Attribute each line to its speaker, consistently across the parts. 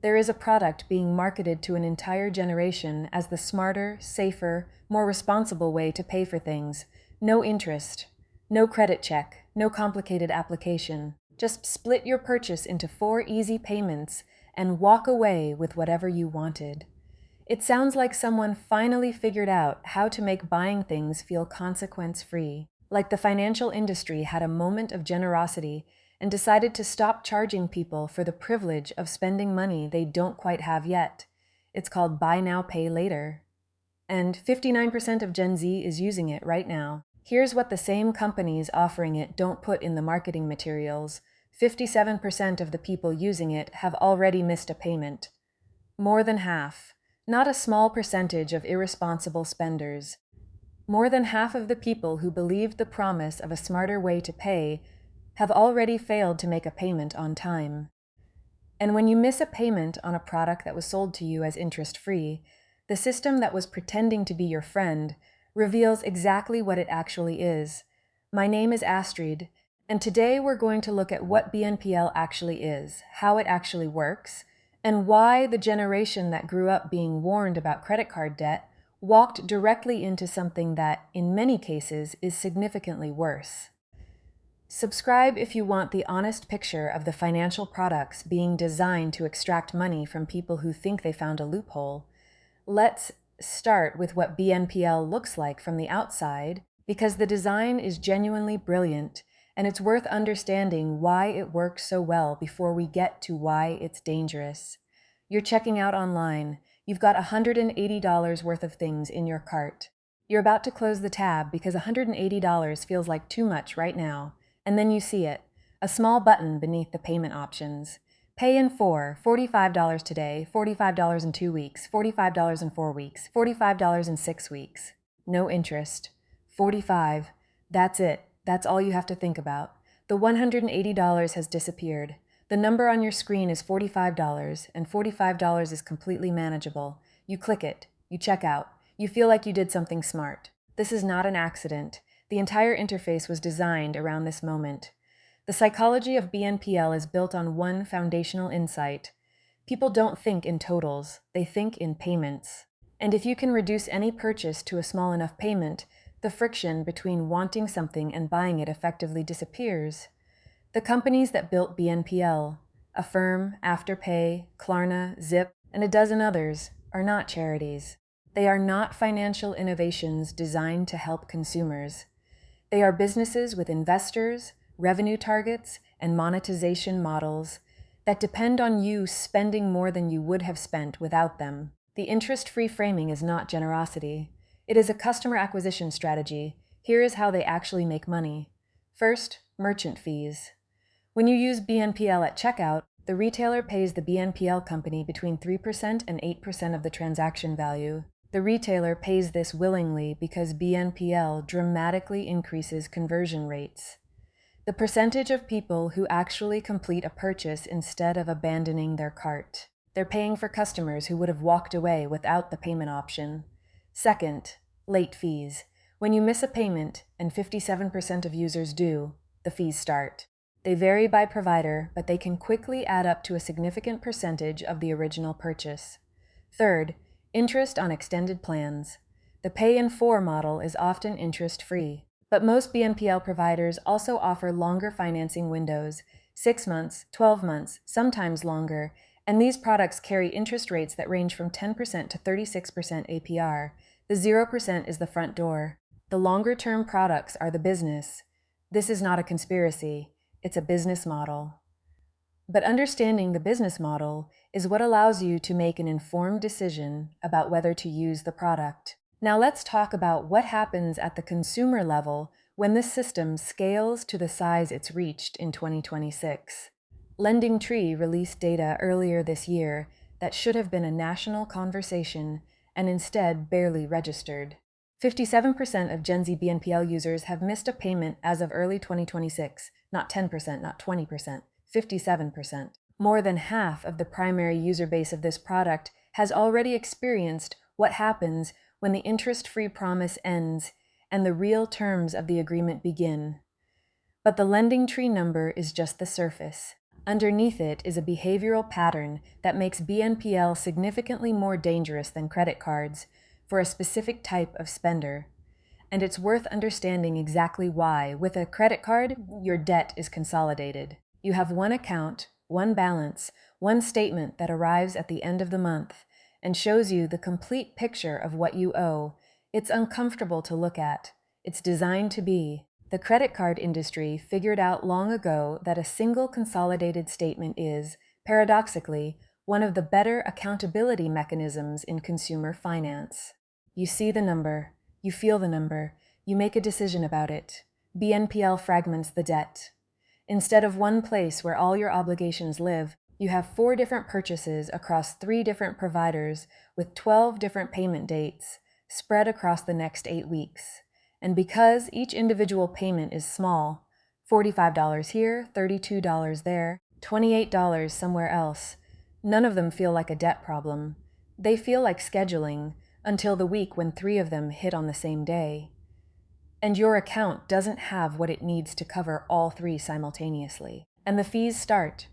Speaker 1: There is a product being marketed to an entire generation as the smarter, safer, more responsible way to pay for things. No interest, no credit check, no complicated application. Just split your purchase into 4 easy payments and walk away with whatever you wanted. It sounds like someone finally figured out how to make buying things feel consequence-free, like the financial industry had a moment of generosity and decided to stop charging people for the privilege of spending money they don't quite have yet. It's called Buy Now, Pay Later. And 59% of Gen Z is using it right now. Here's what the same companies offering it don't put in the marketing materials. 57% of the people using it have already missed a payment. More than half. Not a small percentage of irresponsible spenders. More than half of the people who believed the promise of a smarter way to pay have already failed to make a payment on time. And when you miss a payment on a product that was sold to you as interest-free, the system that was pretending to be your friend reveals exactly what it actually is. My name is Astrid, and today we're going to look at what BNPL actually is, how it actually works, and why the generation that grew up being warned about credit card debt walked directly into something that, in many cases, is significantly worse. Subscribe if you want the honest picture of the financial products being designed to extract money from people who think they found a loophole. Let's start with what BNPL looks like from the outside, because the design is genuinely brilliant, and it's worth understanding why it works so well before we get to why it's dangerous. You're checking out online. You've got $180 worth of things in your cart. You're about to close the tab because $180 feels like too much right now. And then you see it, a small button beneath the payment options. Pay in 4, $45 today, $45 in 2 weeks, $45 in 4 weeks, $45 in 6 weeks. No interest. 45. That's it. That's all you have to think about. The $180 has disappeared. The number on your screen is $45, and $45 is completely manageable. You click it. You check out. You feel like you did something smart. This is not an accident. The entire interface was designed around this moment. The psychology of BNPL is built on one foundational insight. People don't think in totals, they think in payments. And if you can reduce any purchase to a small enough payment, the friction between wanting something and buying it effectively disappears. The companies that built BNPL, Affirm, Afterpay, Klarna, Zip, and a dozen others, are not charities. They are not financial innovations designed to help consumers. They are businesses with investors, revenue targets, and monetization models that depend on you spending more than you would have spent without them. The interest-free framing is not generosity. It is a customer acquisition strategy. Here is how they actually make money. First, merchant fees. When you use BNPL at checkout, the retailer pays the BNPL company between 3% and 8% of the transaction value. The retailer pays this willingly because BNPL dramatically increases conversion rates. The percentage of people who actually complete a purchase instead of abandoning their cart. They're paying for customers who would have walked away without the payment option. Second, late fees. When you miss a payment, and 57% of users do, the fees start. They vary by provider, but they can quickly add up to a significant percentage of the original purchase. Third, interest on extended plans. The pay-in-4 model is often interest-free, but most BNPL providers also offer longer financing windows, 6 months, 12 months, sometimes longer, and these products carry interest rates that range from 10% to 36% APR. The 0% is the front door. The longer-term products are the business. This is not a conspiracy, it's a business model. But understanding the business model is what allows you to make an informed decision about whether to use the product. Now let's talk about what happens at the consumer level when this system scales to the size it's reached in 2026. LendingTree released data earlier this year that should have been a national conversation and instead barely registered. 57% of Gen Z BNPL users have missed a payment as of early 2026, not 10%, not 20%. 57%. More than half of the primary user base of this product has already experienced what happens when the interest-free promise ends and the real terms of the agreement begin. But the LendingTree number is just the surface. Underneath it is a behavioral pattern that makes BNPL significantly more dangerous than credit cards for a specific type of spender. And it's worth understanding exactly why. With a credit card, your debt is consolidated. You have one account, one balance, one statement that arrives at the end of the month and shows you the complete picture of what you owe. It's uncomfortable to look at. It's designed to be. The credit card industry figured out long ago that a single consolidated statement is, paradoxically, one of the better accountability mechanisms in consumer finance. You see the number, you feel the number, you make a decision about it. BNPL fragments the debt. Instead of one place where all your obligations live, you have 4 different purchases across 3 different providers with 12 different payment dates spread across the next 8 weeks. And because each individual payment is small, $45 here, $32 there, $28 somewhere else, none of them feel like a debt problem. They feel like scheduling until the week when 3 of them hit on the same day. And your account doesn't have what it needs to cover all 3 simultaneously. And the fees start.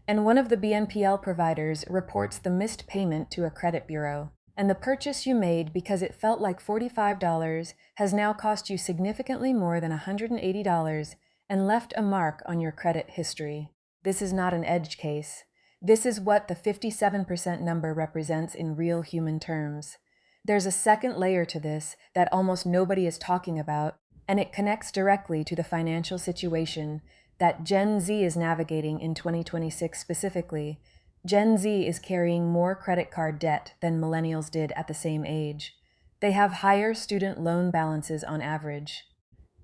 Speaker 1: And one of the BNPL providers reports the missed payment to a credit bureau. And the purchase you made because it felt like $45 has now cost you significantly more than $180 and left a mark on your credit history. This is not an edge case. This is what the 57% number represents in real human terms. There's a second layer to this that almost nobody is talking about, and it connects directly to the financial situation that Gen Z is navigating in 2026 specifically. Gen Z is carrying more credit card debt than millennials did at the same age. They have higher student loan balances on average.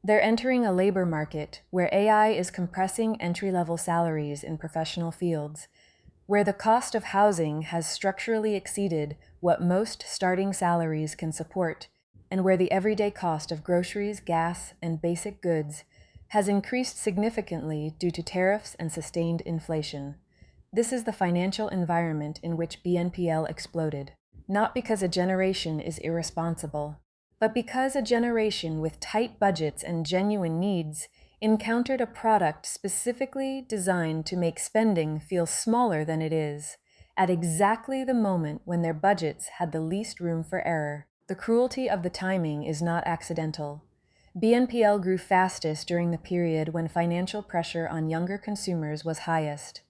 Speaker 1: They're entering a labor market where AI is compressing entry-level salaries in professional fields, where the cost of housing has structurally exceeded what most starting salaries can support, and where the everyday cost of groceries, gas, and basic goods has increased significantly due to tariffs and sustained inflation. This is the financial environment in which BNPL exploded, not because a generation is irresponsible, but because a generation with tight budgets and genuine needs encountered a product specifically designed to make spending feel smaller than it is, at exactly the moment when their budgets had the least room for error. The cruelty of the timing is not accidental. BNPL grew fastest during the period when financial pressure on younger consumers was highest.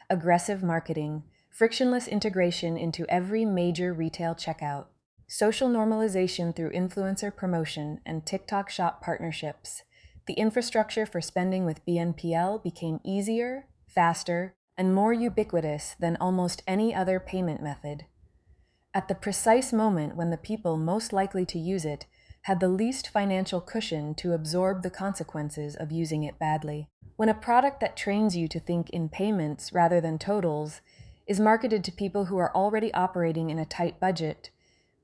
Speaker 1: Aggressive marketing, frictionless integration into every major retail checkout, social normalization through influencer promotion and TikTok shop partnerships. The infrastructure for spending with BNPL became easier, faster, and more ubiquitous than almost any other payment method. At the precise moment when the people most likely to use it had the least financial cushion to absorb the consequences of using it badly. When a product that trains you to think in payments rather than totals is marketed to people who are already operating in a tight budget,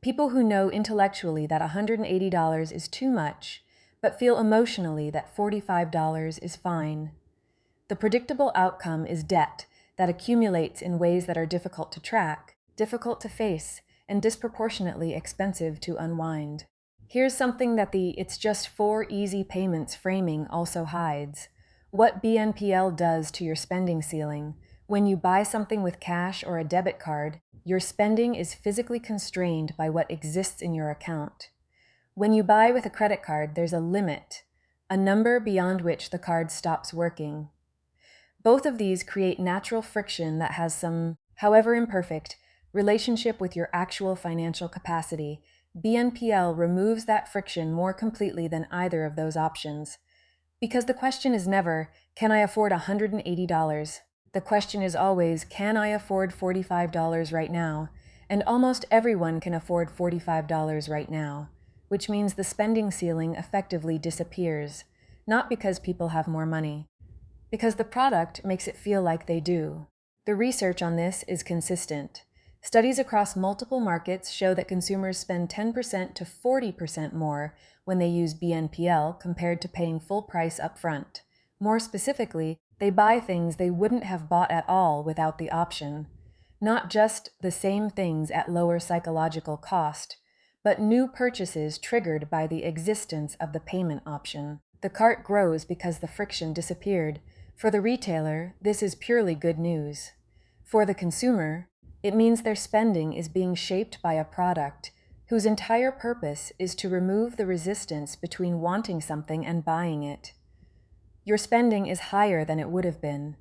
Speaker 1: people who know intellectually that $180 is too much, but feel emotionally that $45 is fine. The predictable outcome is debt that accumulates in ways that are difficult to track, difficult to face, and disproportionately expensive to unwind. Here's something that the "it's just 4 easy payments" framing also hides. What BNPL does to your spending ceiling. When you buy something with cash or a debit card, your spending is physically constrained by what exists in your account. When you buy with a credit card, there's a limit, a number beyond which the card stops working. Both of these create natural friction that has some, however imperfect, relationship with your actual financial capacity. BNPL removes that friction more completely than either of those options. Because the question is never, can I afford $180? The question is always, can I afford $45 right now? And almost everyone can afford $45 right now, which means the spending ceiling effectively disappears, not because people have more money, because the product makes it feel like they do. The research on this is consistent. Studies across multiple markets show that consumers spend 10% to 40% more when they use BNPL compared to paying full price upfront. More specifically, they buy things they wouldn't have bought at all without the option. Not just the same things at lower psychological cost, but new purchases triggered by the existence of the payment option. The cart grows because the friction disappeared, For the retailer, this is purely good news. For the consumer, it means their spending is being shaped by a product whose entire purpose is to remove the resistance between wanting something and buying it. Your spending is higher than it would have been.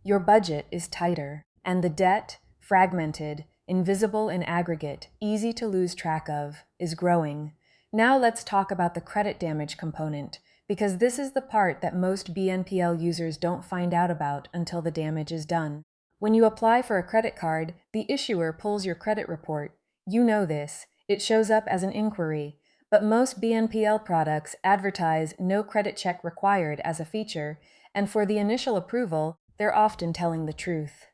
Speaker 1: Your budget is tighter, and the debt, fragmented, invisible in aggregate, easy to lose track of, is growing. Now let's talk about the credit damage component, because this is the part that most BNPL users don't find out about until the damage is done. When you apply for a credit card, the issuer pulls your credit report. You know this. It shows up as an inquiry. But most BNPL products advertise no credit check required as a feature, and for the initial approval, they're often telling the truth.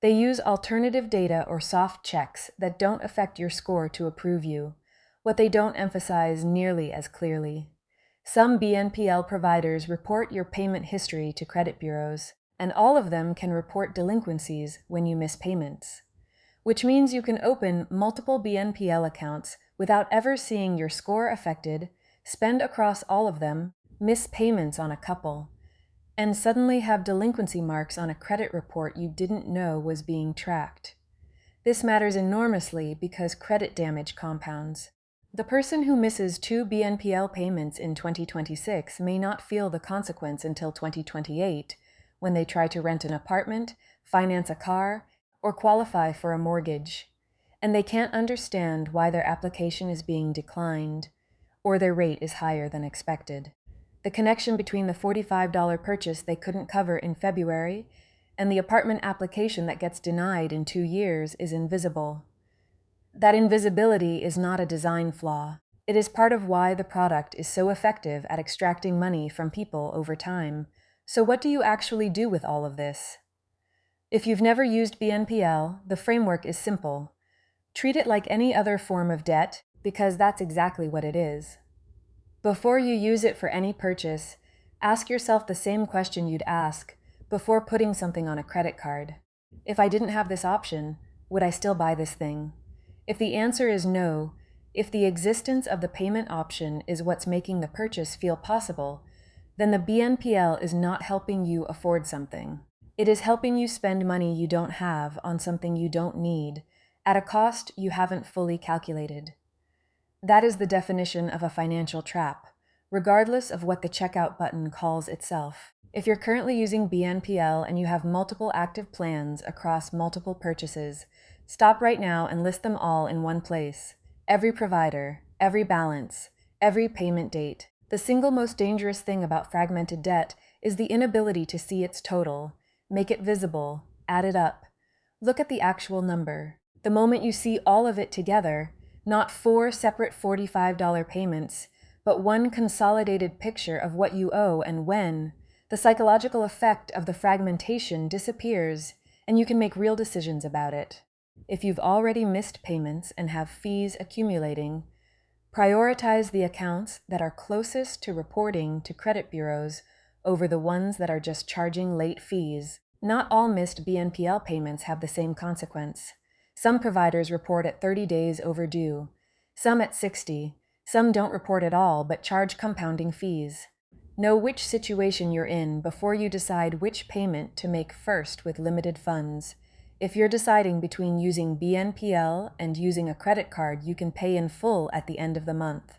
Speaker 1: They use alternative data or soft checks that don't affect your score to approve you, what they don't emphasize nearly as clearly. Some BNPL providers report your payment history to credit bureaus, and all of them can report delinquencies when you miss payments, which means you can open multiple BNPL accounts without ever seeing your score affected, spend across all of them, miss payments on a couple, and suddenly have delinquency marks on a credit report you didn't know was being tracked. This matters enormously because credit damage compounds. The person who misses 2 BNPL payments in 2026 may not feel the consequence until 2028, when they try to rent an apartment, finance a car, or qualify for a mortgage. And they can't understand why their application is being declined, or their rate is higher than expected. The connection between the $45 purchase they couldn't cover in February and the apartment application that gets denied in 2 years is invisible. That invisibility is not a design flaw. It is part of why the product is so effective at extracting money from people over time. So what do you actually do with all of this? If you've never used BNPL, the framework is simple. Treat it like any other form of debt, because that's exactly what it is. Before you use it for any purchase, ask yourself the same question you'd ask before putting something on a credit card. If I didn't have this option, would I still buy this thing? If the answer is no, if the existence of the payment option is what's making the purchase feel possible, then the BNPL is not helping you afford something. It is helping you spend money you don't have on something you don't need, at a cost you haven't fully calculated. That is the definition of a financial trap, regardless of what the checkout button calls itself. If you're currently using BNPL and you have multiple active plans across multiple purchases, stop right now and list them all in one place. Every provider, every balance, every payment date. The single most dangerous thing about fragmented debt is the inability to see its total, make it visible, add it up. Look at the actual number. The moment you see all of it together, not 4 separate $45 payments, but one consolidated picture of what you owe and when, the psychological effect of the fragmentation disappears, and you can make real decisions about it. If you've already missed payments and have fees accumulating, prioritize the accounts that are closest to reporting to credit bureaus over the ones that are just charging late fees. Not all missed BNPL payments have the same consequence. Some providers report at 30 days overdue, some at 60, some don't report at all but charge compounding fees. Know which situation you're in before you decide which payment to make first with limited funds. If you're deciding between using BNPL and using a credit card you can pay in full at the end of the month,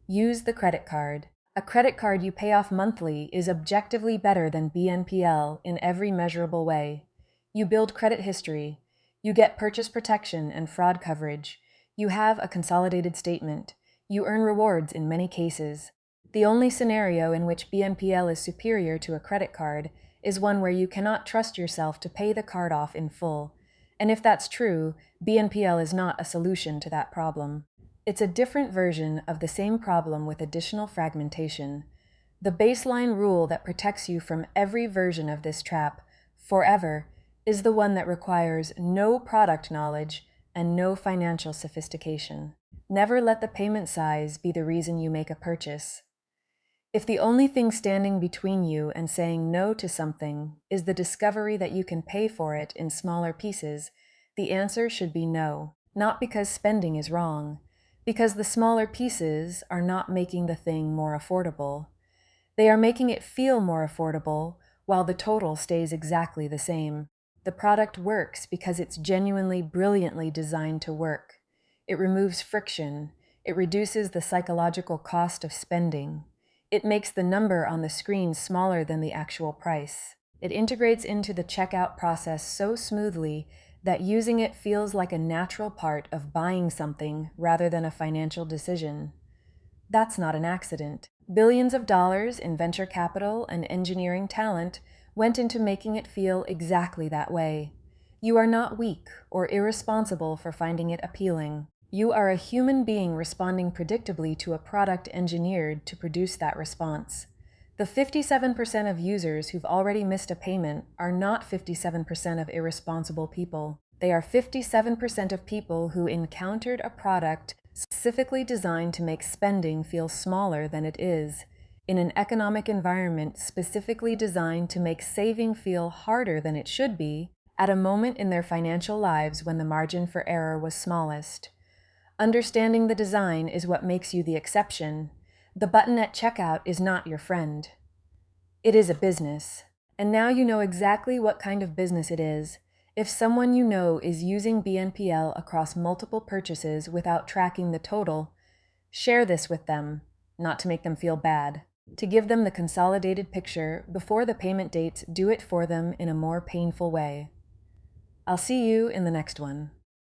Speaker 1: use the credit card. A credit card you pay off monthly is objectively better than BNPL in every measurable way. You build credit history. You get purchase protection and fraud coverage. You have a consolidated statement. You earn rewards in many cases. The only scenario in which BNPL is superior to a credit card is one where you cannot trust yourself to pay the card off in full. And if that's true, BNPL is not a solution to that problem. It's a different version of the same problem with additional fragmentation. The baseline rule that protects you from every version of this trap, forever, is the one that requires no product knowledge and no financial sophistication. Never let the payment size be the reason you make a purchase. If the only thing standing between you and saying no to something is the discovery that you can pay for it in smaller pieces, the answer should be no. Not because spending is wrong, because the smaller pieces are not making the thing more affordable. They are making it feel more affordable while the total stays exactly the same. The product works because it's genuinely, brilliantly designed to work. It removes friction. It reduces the psychological cost of spending. It makes the number on the screen smaller than the actual price. It integrates into the checkout process so smoothly that using it feels like a natural part of buying something rather than a financial decision. That's not an accident. Billions of dollars in venture capital and engineering talent went into making it feel exactly that way. You are not weak or irresponsible for finding it appealing. You are a human being responding predictably to a product engineered to produce that response. The 57% of users who've already missed a payment are not 57% of irresponsible people. They are 57% of people who encountered a product specifically designed to make spending feel smaller than it is, in an economic environment specifically designed to make saving feel harder than it should be, at a moment in their financial lives when the margin for error was smallest. Understanding the design is what makes you the exception. The button at checkout is not your friend. It is a business. And now you know exactly what kind of business it is. If someone you know is using BNPL across multiple purchases without tracking the total, share this with them, not to make them feel bad, to give them the consolidated picture before the payment dates do it for them in a more painful way. I'll see you in the next one.